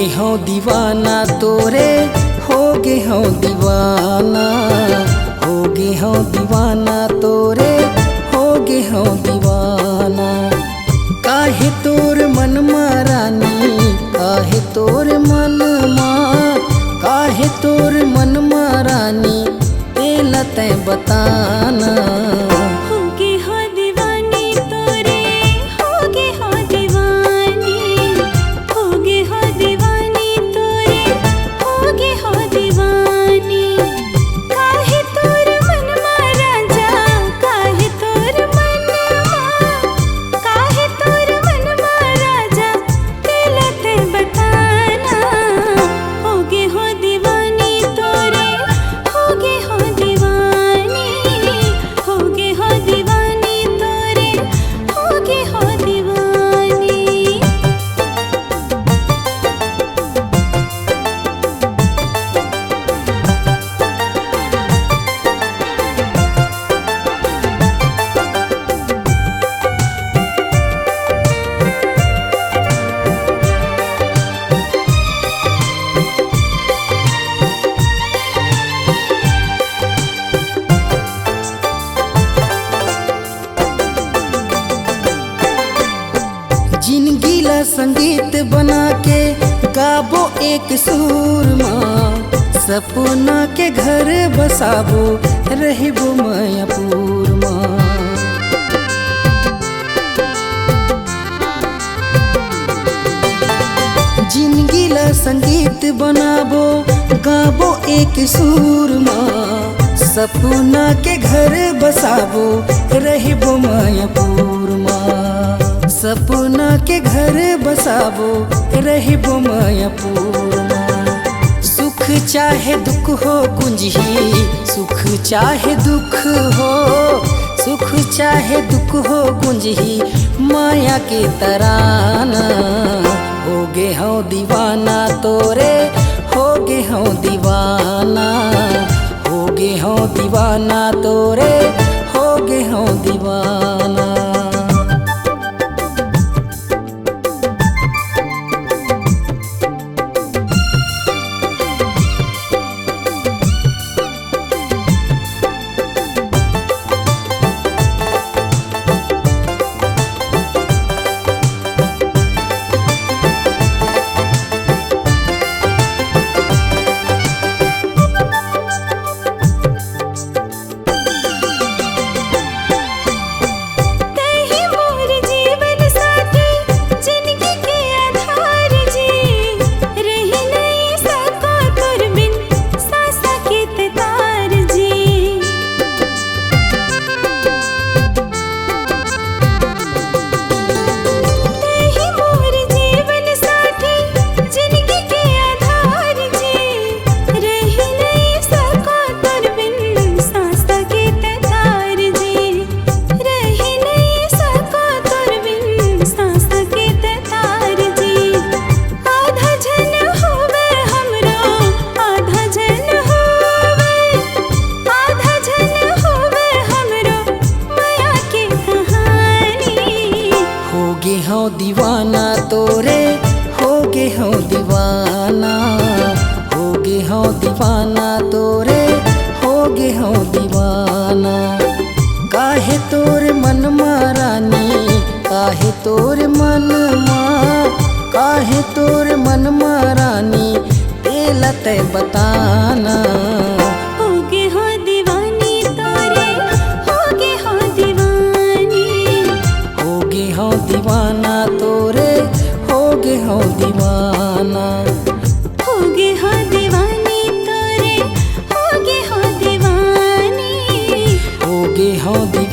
हो दीवाना तोरे, होगे हो दीवाना, होगे हो दीवाना तोरे, होगे हो दीवाना। काहे तोर मन रानी, काहे तोर मन काहे तोर मन रानी, तेला तै बताना। होगे हो दीवानी तोरे, होगे हो दीवानी, होगे हो दीवानी तोरे, होगे हो दीवानी। काहे तोर मन राजा, काहे तोर मन काहे तोर मन राजा, तेला तै बताना। होगे हो दीवानी तोरे, होगे हो दीवानी, होगे हो दीवानी तोरे, होगे हो दीवानी। जिंदगी ला संगीत बना के गाबो एक सुर माँ, सपना के घर बसाबो रहबो मायापुर माँ। जिंदगी ला संगीत बनाबो गाबो एक सुर माँ, सपना के घर बसाबो रहबो मायापुर माँ। सपना के घर बसाबो रहबो मायापुर माँ। सुख चाहे दुख हो कुंजी, सुख चाहे दुख हो, सुख चाहे दुख हो कुंजी, माया के तराना। होगे हो दीवाना तोरे, होगे हो दीवाना, होगे हो दीवाना तोरे, होगे हो दीवाना। होगे हो दीवाना तोरे, होगे हो दीवाना, होगे हो दीवाना तोरे, होगे हो दीवाना। काहे तोर मन रानी, काहे तोर मन काहे तोर मन रानी, तेला तै बताना। होगे हो दीवानी तोरे, होगे हो दीवानी, होगे हो दीवाना तोरे, होगे हो दीवाना। होगे हो दीवानी तोरे, होगे हो दीवानी, होगे हो दीवाना।